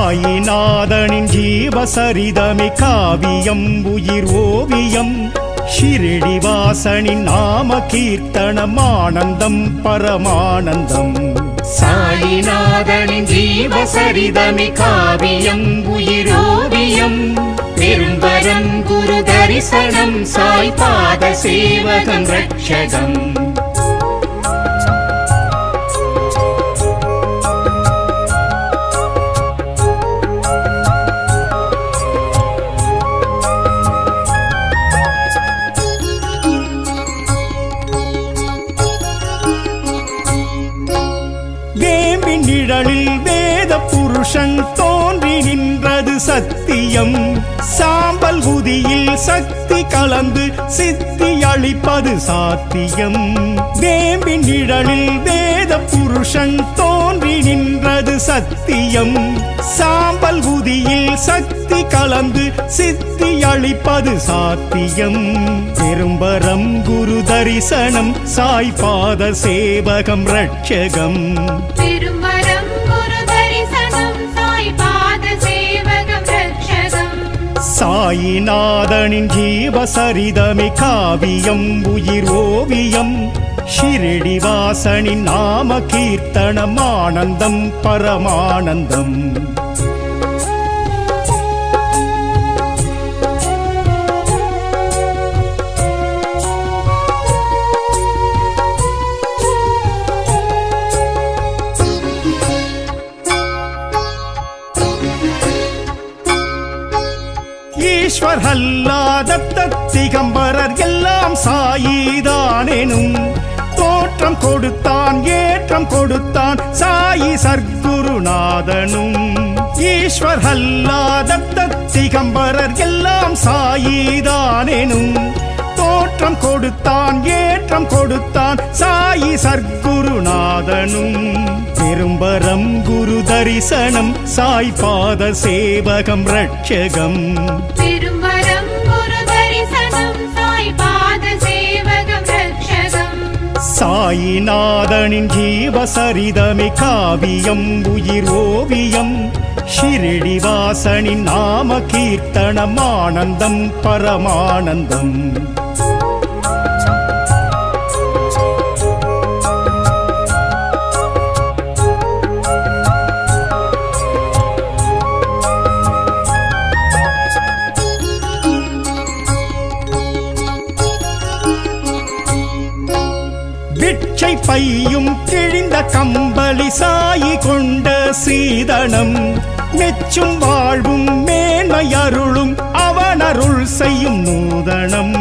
சாயிநாதனின் ஜீவசரிதமே காவியம் உயிர் ஓவியம் ஷிரடி வாசனின் நாம கீர்த்தனம் ஆனந்தம் பரமானந்தம் சாயிநாதனின் ஜீவசரிதமே காவியம் உயிர் ஓவியம் பெரும்பரம் குரு தரிசனம் சாய் பாத சேவகம் ரட்சகம் நிழலில் வேத புருஷன் தோன்றி நின்றது சத்தியம் சாம்பல் குதியில் சக்தி கலந்து சித்தி அளிப்பது சாத்தியம் வேம்பின் நிழலில் வேத புருஷன் தோன்றி நின்றது சத்தியம் சாம்பல் குதியில் சக்தி கலந்து சித்தி அளிப்பது சாத்தியம் பெரும்பரம் குரு தரிசனம் சாய் பாத சேவகம் ரட்சகம் பெரும்பரம் குரு தரிசனம் சாய் பாத சேவகம் ரட்சகம் சாயிநாதனின் ஜீவசரிதமே காவியம் உயிர் ஓவியம் ஷிரடி வாசனின் நாம கீர்த்தனம் ஆனந்தம் பரமானந்தம் ஈஸ்வர் அல்லாத திகம்பரர் எல்லாம் சாயிதானெனும் தோற்றம் கொடுத்தான் ஏற்றம் கொடுத்தான் சாயி சர்க்குருநாதனும் ஈஸ்வர் அல்லாத திகம்பரர் எல்லாம் சாயிதானெனும் தோற்றம் கொடுத்தான் ஏற்றம் கொடுத்தான் சாயி சர்க்குருநாதனும் பெரும்பரம் குரு தரிசனம் சாய் பாத சேவகம் ரட்சகம் பெரும்பரம் குரு தரிசனம் சாய் பாத சேவகம் ரட்சகம் சாயிநாதனின் ஜீவசரிதமே காவியம் உயிர் ஓவியம் ஷிரடி வாசனின் நாம கீர்த்தனம் ஆனந்தம் பரமானந்தம் பிட்சை பையும் கிழிந்த கம்பளி சாயி கொண்ட சீதனம் மெச்சும் வாழ்வும் மேன்மை அருளும் அவன் அருள் செய்யும் நூதனம்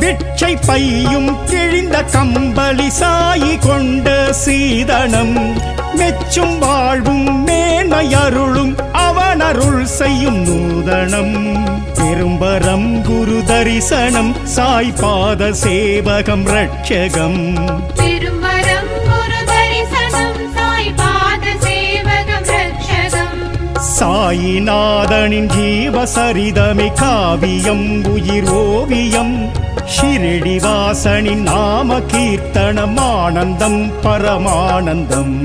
பிட்சை பையும் கிழிந்த கம்பளி சாயி கொண்ட சீதனம் மெச்சும் வாழ்வும் மேன்மை அருளும் அவன் அருள் செய்யும் நூதனம் பெரும்பரம் குரு தரிசனம் சாய் பாத சேவகம் ரட்சகம் பெரும்பரம் குரு தரிசனம் சாய் பாத சேவகம் ரட்சகம் சாயிநாதனின் ஜீவசரிதமே காவியம் உயிர் ஓவியம் ஷிரடி வாசனின் நாம கீர்த்தனம் ஆனந்தம் பரமானந்தம்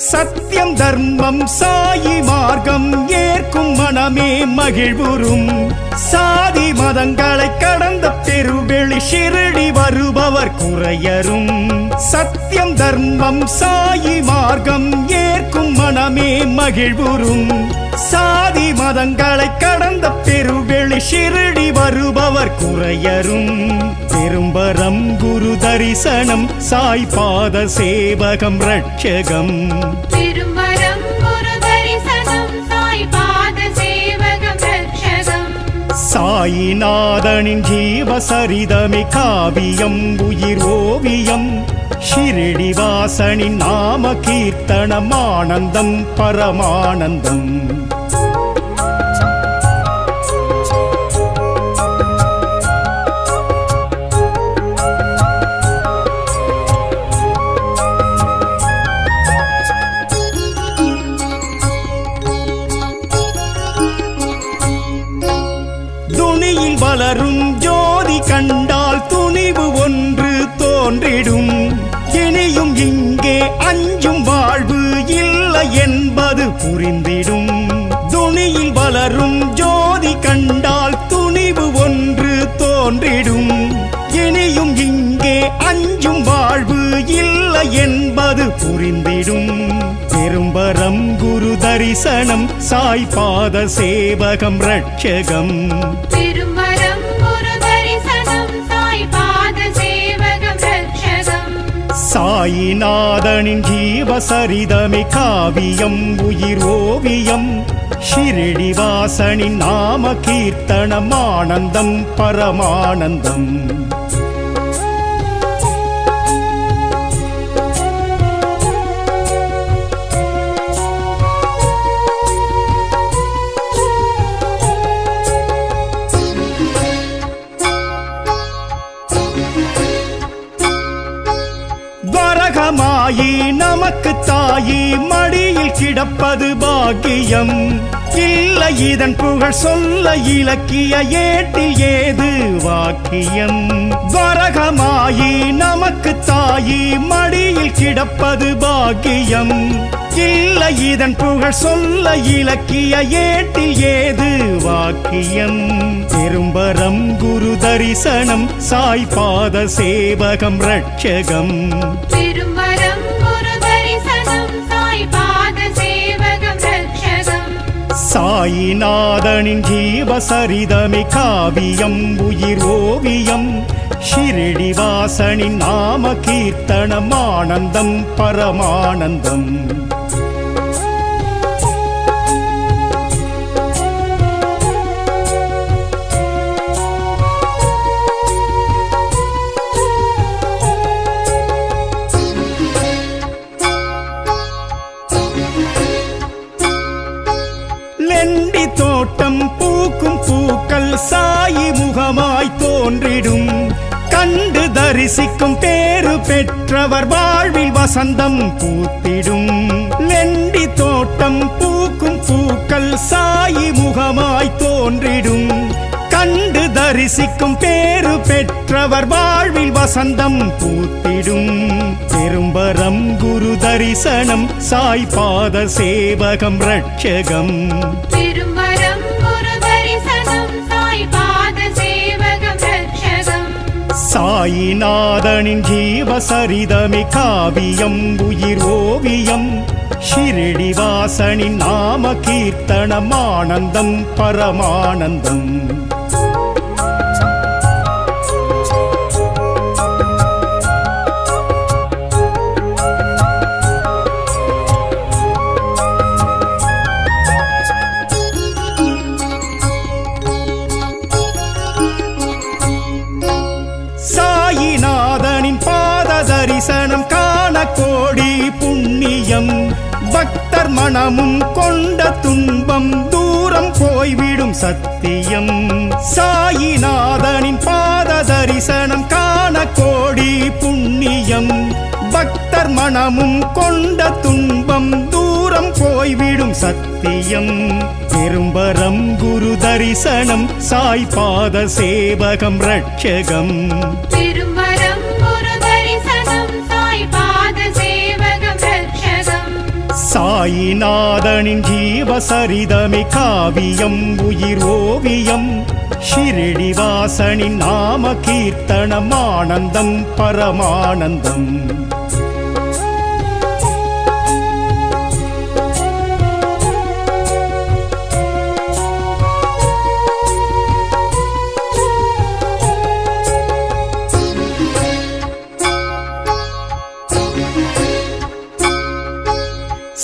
சத்தியம் தர்மம் சாயி மார்க்கம் ஏற்கும் மனமே மகிழ்வுறும் சாதி மதங்களை கடந்த பெருவெளி ஷிரடி வருபவர் குறையரும் சத்தியம் தர்மம் சாயி மார்க்கம் ஏற்கும் மனமே மகிழ்வுறும் சாதி மதங்களை கடந்த பெருவெளி ஷிரடி வருபவர் குறையரும் பெரும்பரம் குரு தரிசனம் சாய் பாத சேவகம் ரட்சகம் பெரும்பரம் குரு தரிசனம் சாய் பாத சேவகம் ரட்சகம் சாயிநாதனின் ஜீவசரிதமே காவியம் உயிர் ஓவியம் ஷிரடி வாசனின் நாம கீர்த்தனம் ஆனந்தம் பரமானந்தம் வளரும் ஜோதி கண்டால் துணிவு ஒன்று தோன்றிடும் இனியும் இங்கே அஞ்சும் வாழ்வு இல்லை என்பது புரிந்திடும் துணியில் வளரும் ஜோதி கண்டால் துணிவு ஒன்று தோன்றிடும் இனியும் இங்கே அஞ்சும் வாழ்வு இல்லை என்பது புரிந்திடும் பெரும்பரம் குரு தரிசனம் சாய் பாத சேவகம் ரட்சகம் திருமரம் குரு தரிசனம் சாய் பாத சேவகம் ரட்சகம் சாயிநாதனின் ஜீவசரிதமே காவியம் உயிர் ஓவியம் ஷிரடிவாசனின் நாம கீர்த்தனம் ஆனந்தம் பரமானந்தம் வரகமாயி நமக்கு தாயி மடியில் கிடப்பது பாக்கியம் இல்லை இதன் புகழ் சொல்ல இலக்கிய ஏட்டில் ஏது வாக்கியம் வரகமாயி நமக்கு தாயி மடியில் கிடப்பது பாக்கியம் இல்லை இதன் புகழ் சொல்ல இலக்கிய ஏட்டில் ஏது வாக்கியம் பெரும்பரம் குரு தரிசனம் சாய் பாத சேவகம் ரட்சகம் திருமரம் குரு தரிசனம் சாய் பாத சேவகம் ரட்சகம் சாயிநாதனின் ஜீவசரிதமே காவியம் உயிர் ஓவியம் ஷிரடிவாசனின் நாம கீர்த்தனம் ஆனந்தம் பரமானந்தம் லெண்டி தோட்டம் பூக்கும் பூக்கள் சாயி முகமாய் தோன்றிடும் கண்டு தரிசிக்கும் பேரு பெற்றவர் வாழ்வில் வசந்தம் பூத்திடும் லெண்டி தோட்டம் பூக்கும் பூக்கள் சாயி முகமாய் தோன்றிடும் கண்டு தரிசிக்கும் பேரு பெற்றவர் வாழ்வில் வசந்தம் பூத்திடும் பெரும்பரம் குரு தரிசனம் சாய் பாத சேவகம் ரட்சகம் திருமரம் குரு தரிசனம் சாய் பாத சேவகம் ரட்சகம் சாயிநாதனின் ஜீவசரிதமே காவியம் உயிர் ஓவியம் ஷிரடிவாசனின் நாம கீர்த்தனம் ஆனந்தம் பரமானந்தம் சாயிநாதனின் பாத தரிசனம் காண கோடி புண்ணியம் பக்தர் மனமும் கொண்ட துன்பம் தூரம் போய்விடும் சத்தியம் சாயிநாதனின் பாத தரிசனம் காண கோடி புண்ணியம் பக்தர் மனமும் கொண்ட துன்பம் தூரம் போய்விடும் சத்தியம் பெரும்பரம் குரு தரிசனம் சாய் பாத சேவகம் ரட்சகம் திருமரம் குரு தரிசனம் சாய் பாத சேவகம் ரட்சகம் சாயிநாதனின் ஜீவசரிதமே காவியம் உயிர் ஓவியம் ஷிரடிவாசனின் நாம கீர்த்தனம் ஆனந்தம் பரமானந்தம்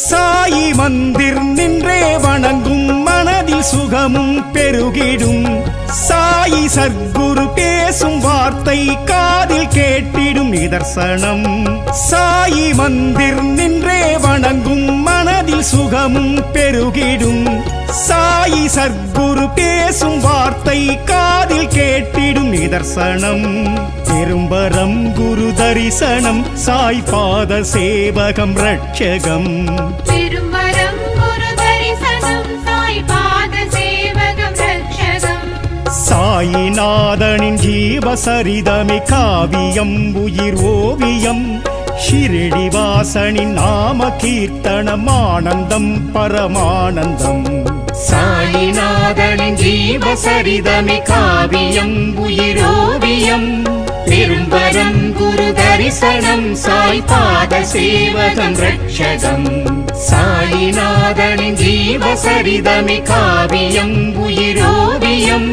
சாயி மந்திர் நின்றே வணங்கும் மனதில் சுகமும் பெருகிடும் சாயி சத்குரு பேசும் வார்த்தை காதில் கேட்டிடும் நிதர்சனம் சாயி மந்திர் நின்றே வணங்கும் மனதில் சுகமும் பெருகிடும் சாயி சத்குரு பேசும் வார்த்தை காதில் கேட்டிடும் நிதர்சனம் பெரும்பரம் குரு தரிசனம் சாய் பாத சேவகம் ரட்சகம் திருமரம் குரு தரிசனம் சாய் பாத சேவகம் ரட்சகம் சாயிநாதனின் ஜீவசரிதமே காவியம் உயிர் ஓவியம் ஷிரடிவாசனின் நாம கீர்த்தனம் ஆனந்தம் பரமானந்தம் சாயிநாதனின் ஜீவசரிதமே காவியம் உயிரோவியம் பெரும்பரம் குரு தரிசனம் சாய் பாத சேவகம் ரட்சகம் சாயிநாதனின் ஜீவசரிதமே காவியம் உயிரோவியம்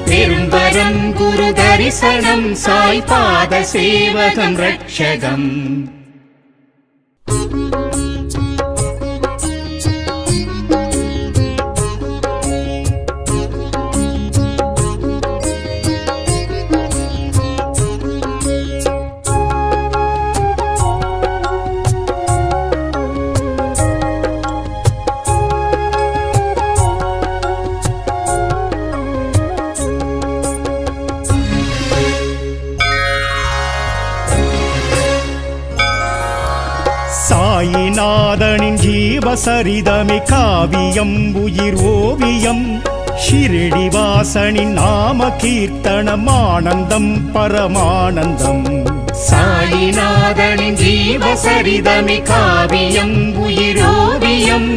பெரும்பரம் குரு தரிசனம் சாய் பாத சேவகம் ரட்சகம் சாயிநாதனின் ஜீவசரிதமே காவியம் உயிர் ஓவியம் ஷிரடிவாசனின் நாம கீர்த்தனம் ஆனந்தம் பரமானந்தம் சாயிநாதனின் ஜீவசரிதமே காவியம் உயிரோவியம்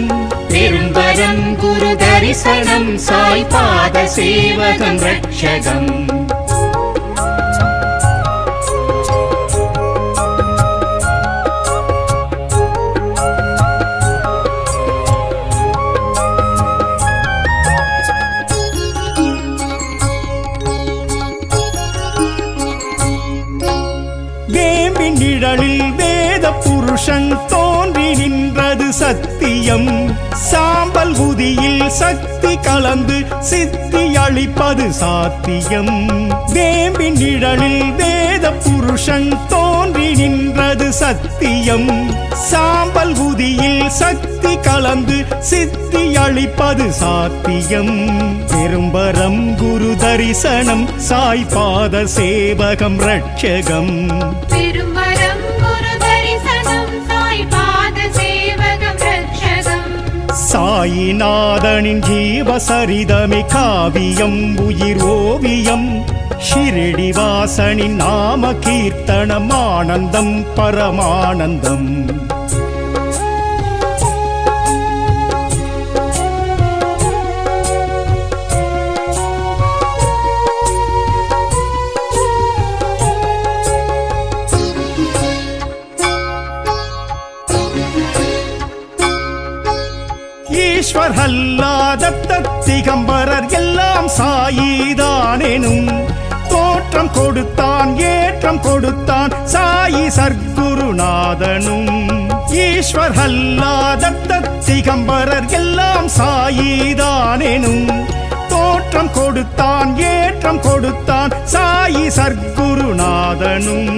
பெரும்பரம் குரு தரிசனம் சாய் பாத சேவகம் ரட்சகம் நிழலில் வேத புருஷன் தோன்றி நின்றது சத்தியம் சாம்பல் உதியில் சக்தி கலந்து சித்தி அளிப்பது சாத்தியம் வேம்பின் நிழலில் வேத புருஷன் தோன்றி நின்றது சத்தியம் சாம்பல் உதியில் சக்தி கலந்து சித்தி அளிப்பது சாத்தியம் பெரும்பரம் குரு தரிசனம் சாய் பாத சேவகம் ரட்சகம் பெரும்பரம் குரு தரிசனம் சாய் பாத சேவகம் ரட்சகம் சாயிநாதனின் ஜீவசரிதமே காவியம் உயிர் ஓவியம் ஷிரடிவாசனின் நாம கீர்த்தனம் ஆனந்தம் பரமானந்தம் ஈஸ்வர் அல்லாத திகம்பரர் எல்லாம் சாயிதானெனும் தோற்றம் கொடுத்தான் ஏற்றம் கொடுத்தான் சாயி சர்க்குருநாதனும் ஈஸ்வர் அல்லாத திகம்பரர் எல்லாம் சாயிதானெனும் தோற்றம் கொடுத்தான் ஏற்றம் கொடுத்தான் சாயி சர்க்குருநாதனும்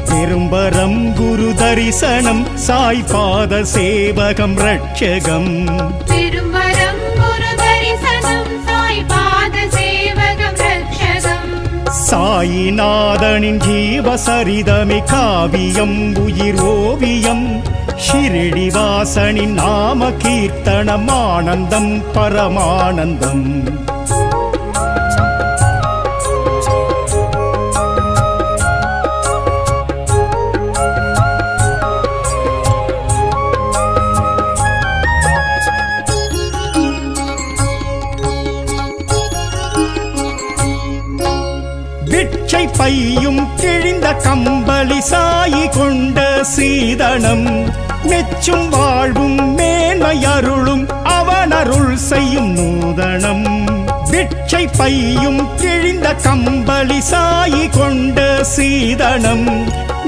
பெரும்பரம் குரு தரிசனம் சாய் பாத சேவகம் ரட்சகம் பெரும்பரம் குரு தரிசனம் சாய் பாத சேவகம் ரட்சகம் சாயிநாதனின் ஜீவசரிதமே காவியம் உயிர் ஓவியம் ஷிரடிவாசனின் நாம கீர்த்தனம் ஆனந்தம் பரமானந்தம் பிட்சை பையும் கிழிந்த கம்பளி சாயி கொண்ட சீதனம் மெச்சும் வாழ்வும் மேன்மை அருளும் அவன் அருள் செய்யும் நூதனம் பிட்சை பையும் கிழிந்த கம்பளி சாயி கொண்ட சீதனம்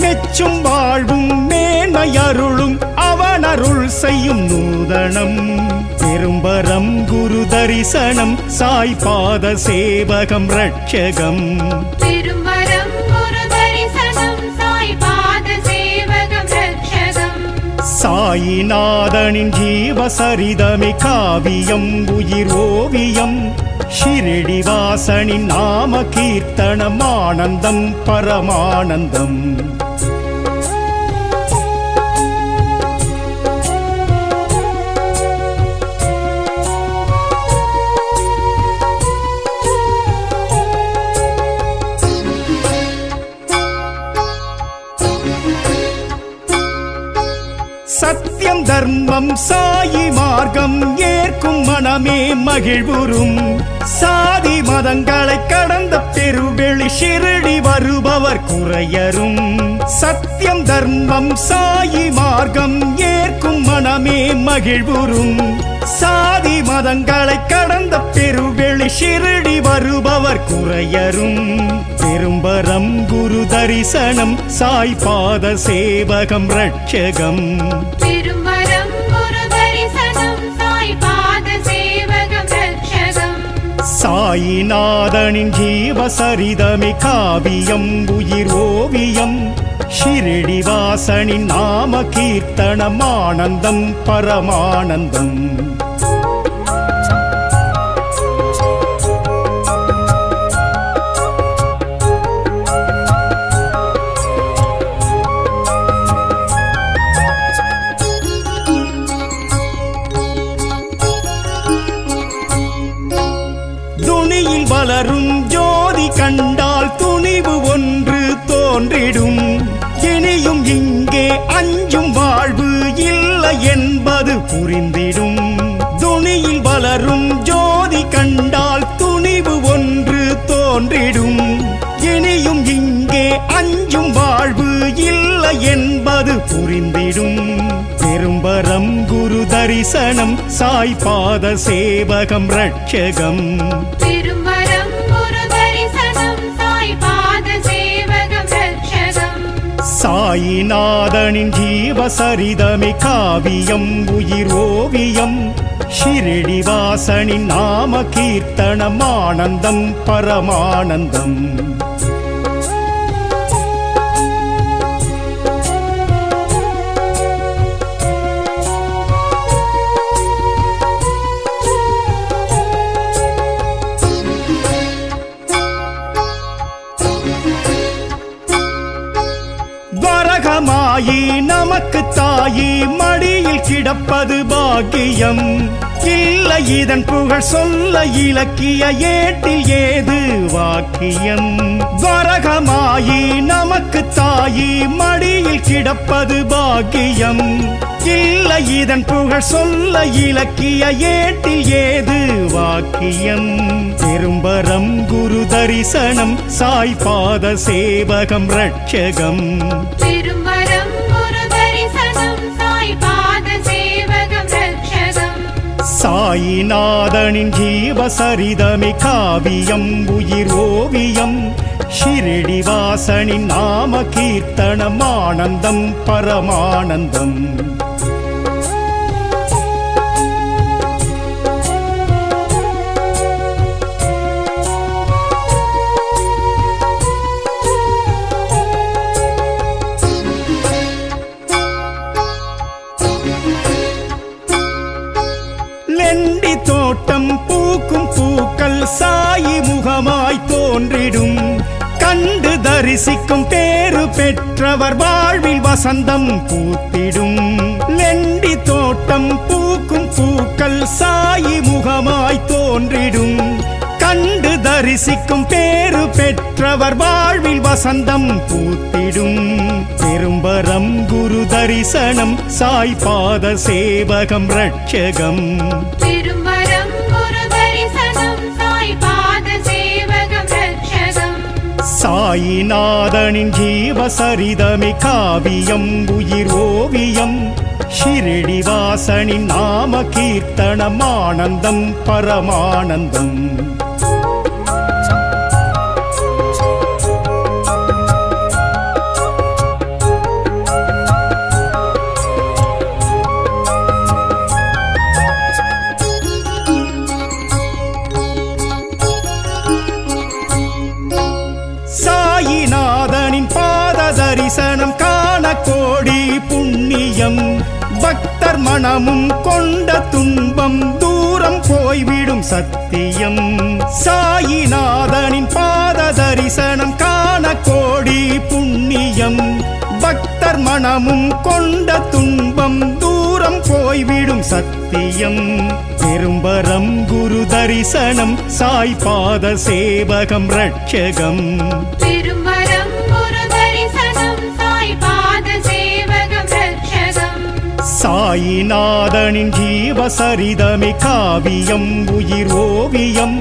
மெச்சும் வாழ்வும் மேன்மை அருளும் அவன் அருள் செய்யும் நூதனம் பெரும்பரம் குரு தரிசனம் சாய் பாத சேவகம் ரட்சகம் பெரும்பரம் குரு தரிசனம் சாய் பாத சேவகம் ரட்சகம் சாயிநாதனின் ஜீவசரிதமே காவியம் உயிர் ஓவியம் ஷிரடிவாசனின் நாம கீர்த்தனம் ஆனந்தம் பரமானந்தம் தர்மம் சாயி மார்க்கம் ஏற்கும் மனமே மகிழ்வுறும் சாதி மதங்களை கடந்த பெருவெளி ஷிரடி வருபவர் குறையரும் சத்தியம் தர்மம் சாயி மார்க்கம் ஏற்கும் மனமே மகிழ்வுறும் சாதி மதங்களை கடந்த பெருவெளி ஷிரடி வருபவர் குறையரும் பெரும்பரம் குரு தரிசனம் சாய் பாத சேவகம் ரட்சகம் பெரும்பரம் குரு தரிசனம் சாய் பாத சேவகம் ரட்சகம் சாயிநாதனின் ஜீவசரிதமே காவியம் உயிர் ஓவியம் ஷிரடிவாசனின் நாம கீர்த்தனம் ஆனந்தம் பரமானந்தம் துணியில் வளரும் ஜோதி கண்டால் துணிவு ஒன்று தோன்றிடும் இனியும் இங்கே அஞ்சும் வாழ்வு இல்லை என்பது புரிந்திடும் துணியில் வளரும் ஜோதி கண்டால் துணிவு ஒன்று தோன்றிடும் இனியும் இங்கே அஞ்சும் வாழ்வு இல்லை என்பது புரிந்திடும் பெரும்பரம் குரு தரிசனம் சாய் பாத சேவகம் ரட்சகம் பெரும்பரம் குரு தரிசனம் சாய் பாத சேவகம் ரட்சகம் சாயிநாதனின் ஜீவசரிதமே காவியம் உயிர் ஓவியம் ஷிரடிவாசனின் நாம கீர்த்தனம் ஆனந்தம் பரமானந்தம் வரகமாயி நமக்கு தாயி மடியில் கிடப்பது பாக்கியம் இல்லை இதன் புகழ் சொல்ல இலக்கிய ஏட்டில் ஏது வாக்கியம் வரகமாயி நமக்கு தாயி மடியில் கிடப்பது பாக்கியம் இல்லை இதன் புகழ் சொல்ல இலக்கிய ஏட்டில் ஏது வாக்கியம் பெரும்பரம் குரு தரிசனம் சாய் பாத சேவகம் ரட்சகம் பெரும்பரம் குரு தரிசனம் சாய் பாத சேவகம் ரட்சகம் சாயிநாதனின் ஜீவசரிதமே காவியம் உயிர் ஓவியம் ஷிரடிவாசனின் நாம கீர்த்தனம் ஆனந்தம் பரமானந்தம் லெண்டி தோட்டம் பூக்கும் பூக்கள் சாயி முகமாய் தோன்றிடும் கண்டு தரிசிக்கும் பேரு பெற்றவர் வாழ்வில் வசந்தம் பூத்திடும் லெண்டி தோட்டம் பூக்கும் பூக்கள் சாயி முகமாய் தோன்றிடும் கண்டு தரிசிக்கும் பேரு பெற்றவர் வாழ்வில் வசந்தம் பூத்திடும் பெரும்பரம் குரு தரிசனம் சாய் பாத சேவகம் ரட்சகம் பெரும்பரம் குரு தரிசனம் சாய் பாத சேவகம் ரட்சகம் சாயிநாதனின் ஜீவசரிதமே காவியம் உயிர் ஓவியம் ஷிரடிவாசனின் நாம கீர்த்தனம் ஆனந்தம் பரமானந்தம் சாயிநாதனின் பாத தரிசனம் காண கோடி புண்ணியம் பக்தர் மனமும் கொண்ட துன்பம் தூரம் போய்விடும் சத்தியம் சாயிநாதனின் பாத தரிசனம் காண கோடி புண்ணியம் பக்தர் மனமும் கொண்ட துன்பம் தூரம் போய்விடும் சத்தியம் பெரும்பரம் குரு தரிசனம் சாய் பாத சேவகம் ரட்சகம் பெரும்பரம் குரு தரிசனம் சாய் பாத சேவகம் ரட்சகம் சாயிநாதனின் ஜீவசரிதமே காவியம் உயிர் ஓவியம்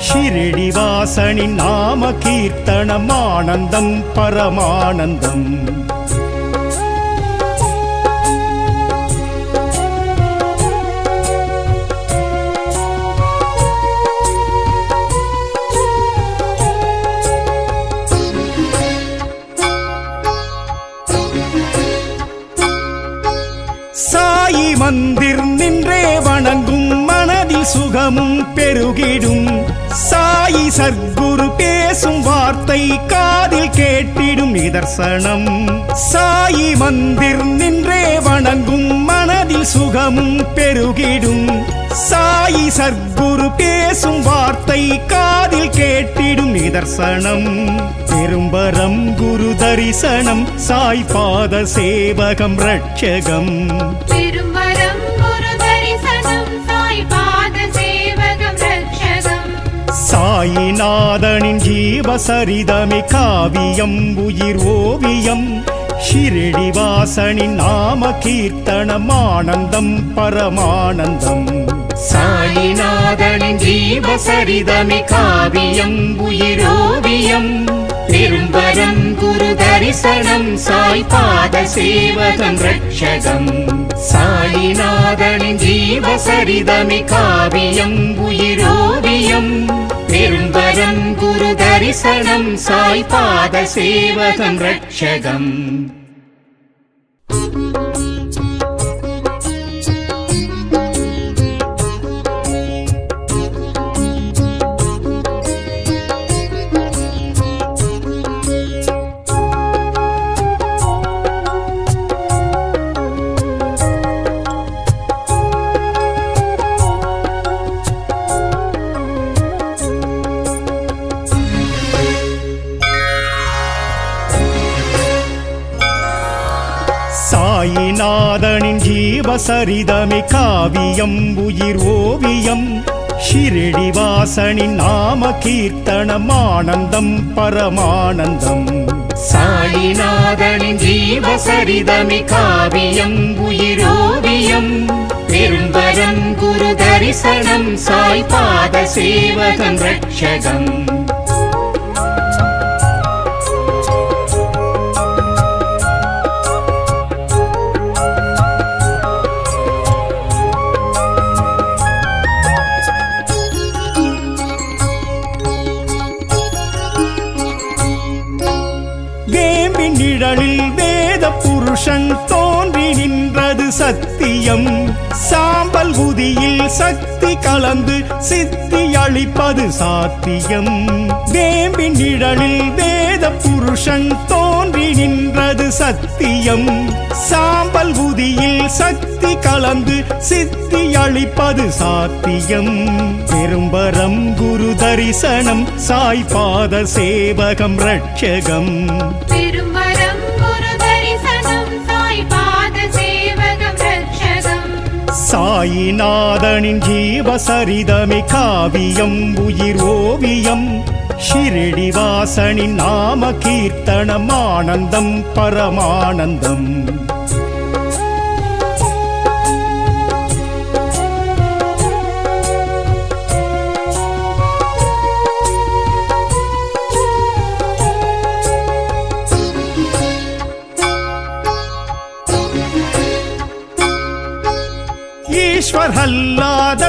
ஷிரடிவாசனின் நாம கீர்த்தனம் ஆனந்தம் பரமானந்தம் சாயி மந்திர் நின்றே வணங்கும் மனதில் சுகமும் பெருகிடும் சாயி சர்க்குரு பேசும் வார்த்தை காதில் கேட்டிடும் நிதர்சனம் சாயி மந்திர் நின்றே வணங்கும் மனதில் சுகமும் பெருகிடும் சாயி சர்க்குரு பேசும் வார்த்தை காதில் கேட்டிடும் நிதர்சனம் பெரும்பரம் குரு தரிசனம் சாய் பாத சேவகம் ரட்சகம் பெரும்பரம் குரு தரிசனம் சாய் பாத சேவகம் ரட்சகம் சாயிநாதனின் ஜீவசரிதமே காவியம் உயிர் ஓவியம் ஷிரடிவாசனின் நாம கீர்த்தனம் ஆனந்தம் பரமானந்தம் சாயிநாதனின் ஜீவசரிதமே காவியம் உயிரோவியம் பெரும்பரம் குரு தரிசனம் சாய் பாத சேவகம் ரட்சகம் சாயிநாதனின் ஜீவசரிதமே காவியம் உயிரோவியம் பெரும்பரம் குரு தரிசனம் சாய் பாத சேவகம் ரட்சகம் சாயிநாதனின் ஜீவசரிதமே காவியம் உயிர் ஓவியம் ஷிரடிவாசனின் நாம கீர்த்தனம் ஆனந்தம் பரமானந்தம் சாயிநாதனின் ஜீவசரிதமே காவியம் உயிரோவியம் பெரும்பரம் குரு தரிசனம் சாய் பாத சேவகம் ரட்சகம் நிழலில் வேத புருஷன் தோன்றி நின்றது சத்தியம் சாம்பல் உதியில் சக்தி கலந்து சித்தி அளிப்பது சாத்தியம் வேம்பின் நிழலில் வேத புருஷன் தோன்றி நின்றது சத்தியம் சாம்பல் உதியில் சக்தி கலந்து சித்தி அளிப்பது சாத்தியம் பெரும்பரம் குரு தரிசனம் சாய் பாத சேவகம் ரட்சகம் பெரும்பரம் குரு தரிசனம் சாய் பாத சேவகம் ரட்சகம் சாயிநாதனின் ஜீவசரிதமே காவியம் உயிர் ஓவியம் ஷிரடிவாசனின் நாம கீர்த்தனம் ஆனந்தம் பரமானந்தம் ஈஸ்வர் அல்லாத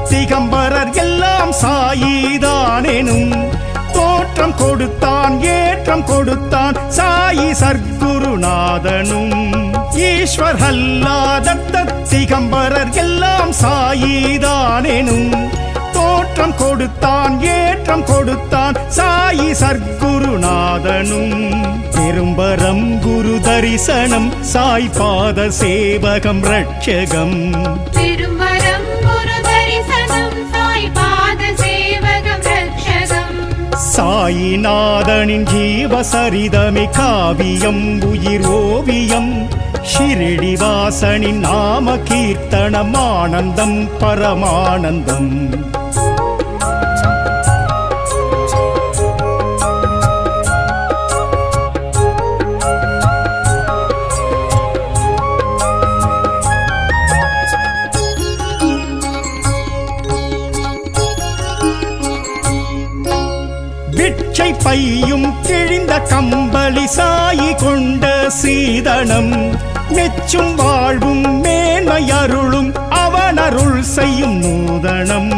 திகம்பரர் எல்லாம் சாயிதானெனும் தோற்றம் கொடுத்தான் ஏற்றம் கொடுத்தான் சாயி சர்க்குருநாதனும் ஈஸ்வர் அல்லாத திகம்பரர் எல்லாம் சாயிதானெனும் தோற்றம் கொடுத்தான் ஏற்றம் கொடுத்தான் சாயி சர்க்குருநாதனும் பெரும்பரம் குரு தரிசனம் சாய் பாத சேவகம் ரட்சகம் பெரும்பரம் குரு தரிசனம் சாய் பாத சேவகம் ரட்சகம் சாயிநாதனின் ஜீவசரிதமே காவியம் உயிர் ஓவியம் ஷிரடிவாசனின் நாம கீர்த்தனம் ஆனந்தம் பரமானந்தம் பையும் கிழிந்த கம்பளி சாயி கொண்ட சீதனம் மெச்சும் வாழ்வும் மேன்மை அருளும் அவனருள் செய்யும் நூதனம்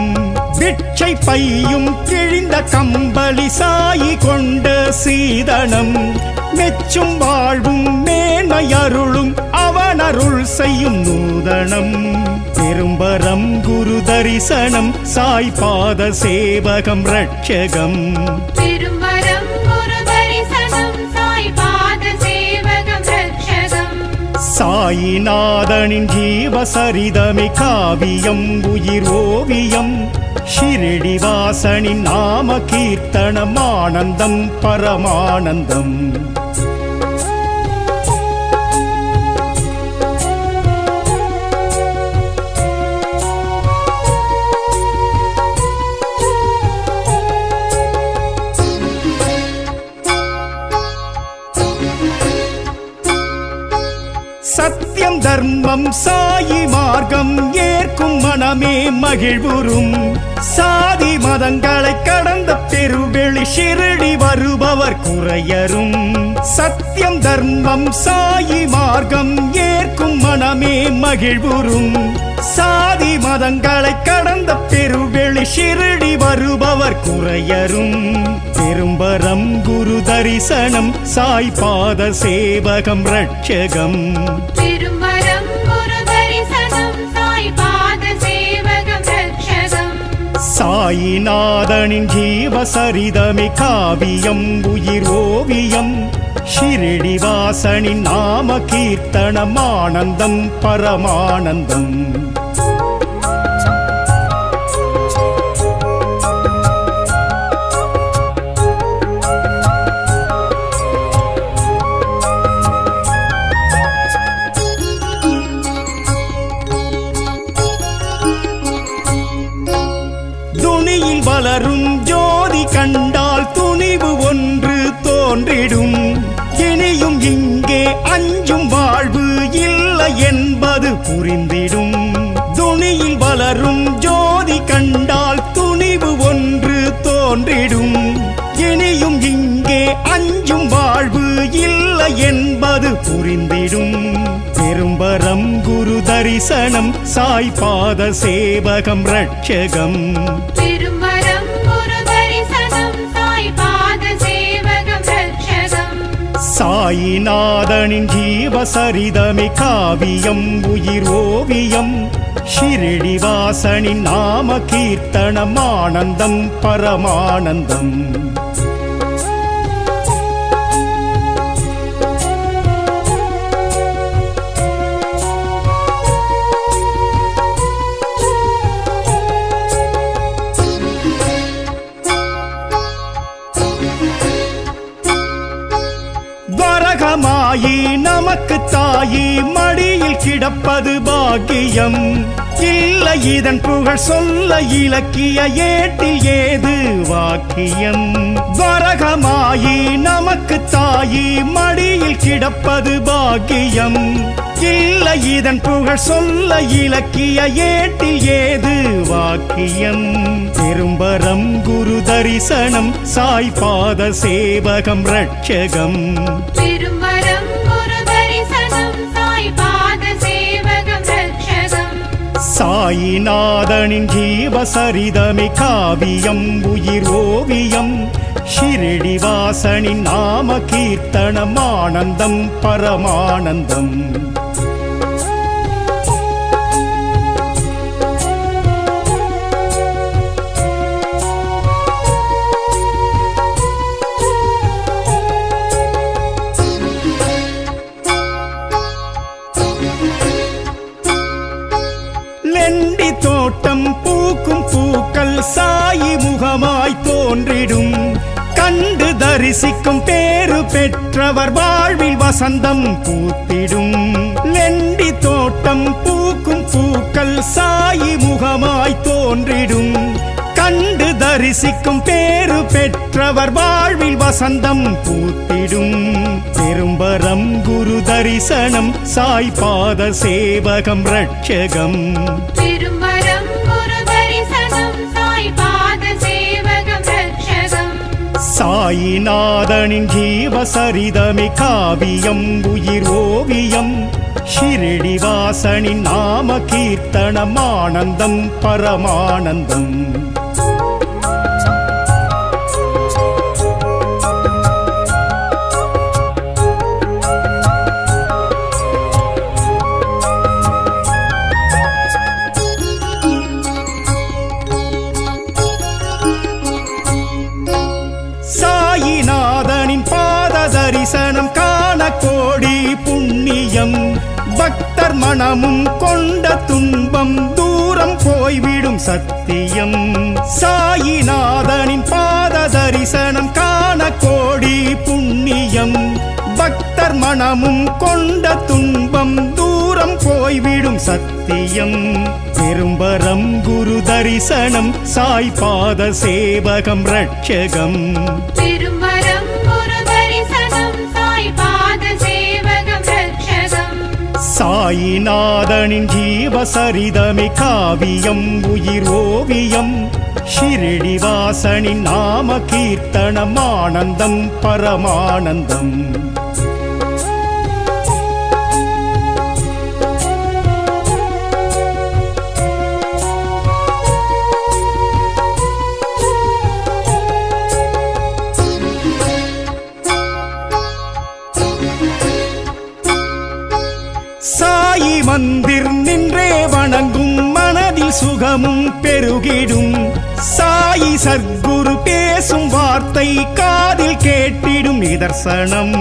பிட்சை பையும் கிழிந்த கம்பளி சாயி கொண்ட சீதனம் மெச்சும் வாழ்வும் மேன்மை அருளும் அவனருள் செய்யும் நூதனம் பெரும்பரம் குரு தரிசனம் சாய் பாத சேவகம் ரட்சகம் பெரும்பரம் குரு தரிசனம் சாய் பாத சேவகம் ரட்சகம் சாயிநாதனின் ஜீவசரிதமே காவியம் உயிர் ஓவியம் ஷிரடிவாசனின் நாம கீர்த்தனம் ஆனந்தம் பரமானந்தம் சத்தியம் தர்மம் சாயி மார்க்கம் ஏற்கும் மனமே மகிழ்வுறும் சாதி மதங்களை கடந்த பெருவெளி ஷிரடி வருபவர் குறையரும் சத்தியம் தர்மம் சாயி மார்க்கம் ஏற்கும் மனமே மகிழ்வுறும் சாதி மதங்களை கடந்த பெருவெளி ஷிரடி வருபவர் குறையரும் பெரும்பரம் குரு தரிசனம் சாய் பாத சேவகம் ரட்சகம் பெரும்பரம் குரு தரிசனம் சாய் பாத சேவகம் ரட்சகம் சாயிநாதனின் ஜீவசரிதமே காவியம் உயிர் ஓவியம் ஷிரடிவாசனின் நாம கீர்த்தனம் ஆனந்தம் பரமானந்தம் துணியில் வளரும் ஜோதி கண்டால் துணிவு ஒன்று தோன்றிடும் இனியும் இங்கே அஞ்சும் வாழ்வு இல்லை என்பது புரிந்திடும் துணியில் வளரும் ஜோதி கண்டால் துணிவு ஒன்று தோன்றிடும் இனியும் இங்கே அஞ்சும் வாழ்வு இல்லை என்பது புரிந்திடும் பெரும்பரம் குரு தரிசனம் சாய் பாத சேவகம் ரட்சகம் பெரும்பரம் குரு தரிசனம் சாய் பாத சேவகம் ரட்சகம் சாயிநாதனின் ஜீவசரிதமே காவியம் உயிர் ஓவியம் ஷிரடிவாசனின் நாம கீர்த்தனம் ஆனந்தம் பரமானந்தம் வரகமாயி நமக்கு தாயி மடியில் கிடப்பது பாக்கியம் இல்லை இதன் புகழ் சொல்ல இலக்கிய ஏட்டில் ஏது வாக்கியம் வரகமாயி நமக்கு தாயி மடியில் கிடப்பது பாக்கியம் இல்லை இதன் புகழ் சொல்ல இலக்கிய ஏட்டில் ஏது வாக்கியம் பெரும்பரம் குரு தரிசனம் சாய் பாத சேவகம் ரட்சகம் பெரும்பரம் குரு தரிசனம் சாய் பாத சேவகம் ரட்சகம் சாயிநாதனின் ஜீவசரிதமே காவியம் உயிர் ஓவியம் ஷிரடிவாசனின் நாம கீர்த்தனம் ஆனந்தம் பரமானந்தம் லெண்டி தோட்டம் பூக்கும் பூக்கள் சாயி முகமாய் தோன்றிடும் கண்டு தரிசிக்கும் பேரு பெற்றவர் வாழ்வில் வசந்தம் பூத்திடும் லெண்டி தோட்டம் பூக்கும் பூக்கள் சாயி முகமாய் தோன்றிடும் கண்டு தரிசிக்கும் பேரு பெற்றவர் வாழ்வில் வசந்தம் பூத்திடும் பெரும்பரம் குரு தரிசனம் சாய் பாத சேவகம் ரட்சகம் பெரும்பரம் குரு தரிசனம் சாய் பாத சேவகம் ரட்சகம் சாயிநாதனின் ஜீவசரிதமே காவியம் உயிர் ஓவியம் ஷிரடிவாசனின் நாம கீர்த்தனம் ஆனந்தம் பரமானந்தம் சாயிநாதனின் பாத தரிசனம் காண கோடி புண்ணியம் பக்தர் மனமும் கொண்ட துன்பம் தூரம் போய்விடும் சத்தியம் சாயிநாதனின் பாத தரிசனம் காண கோடி புண்ணியம் பக்தர் மனமும் கொண்ட துன்பம் தூரம் போய்விடும் சத்தியம் பெரும்பரம் குரு தரிசனம் சாய் பாத சேவகம் ரட்சகம் பெரும்பரம் குரு தரிசனம் சாய் பாத சேவகம் ரட்சகம் சாயிநாதனின் ஜீவசரிதமே காவியம் உயிர் ஓவியம் ஷிரடிவாசனின் நாம கீர்த்தனம் ஆனந்தம் பரமானந்தம் சாயி மந்திர் நின்றே வணங்கும் மனதில் சுகமும் பெருகிடும் சாயி சத்குரு பேசும் வார்த்தை காதில் கேட்டிடும் நிதர்சனம்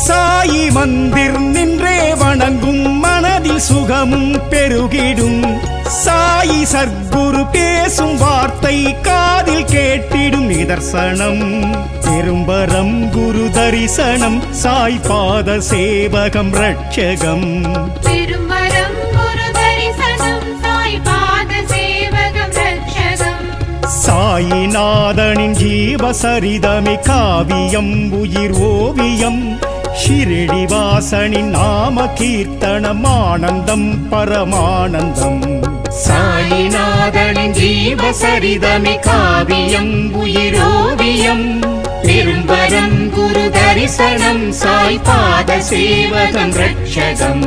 சாயி மந்திர் நின்றே வணங்கும் மனதில் சுகமும் பெருகிடும் சாயி சத்குரு பேசும் வார்த்தை காதில் கேட்டிடும் நிதர்சனம் பெரும்பரம் குரு தரிசனம் சாய் பாத சேவகம் ரட்சகம் பெரும்பரம் குரு தரிசனம் சாய் பாத சேவகம் ரட்சகம் சாயிநாதனின் ஜீவசரிதமே காவியம் உயிர் ஓவியம் ஷிரடிவாசனின் நாம கீர்த்தனம் ஆனந்தம் பரமானந்தம் சாயிநாதனின் ஜீவசரிதமே காவியம் உயிரோவியம் பெரும்பரம் குரு தரிசனம் சாய் பாத சேவகம் ரட்சகம்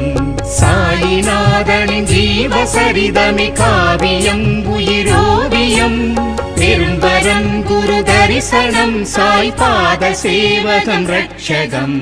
சாயிநாதனின் ஜீவசரிதமே காவியம் உயிரோவியம் பெரும்பரம் குரு தரிசனம் சாய் பாத சேவகம் ரட்சகம்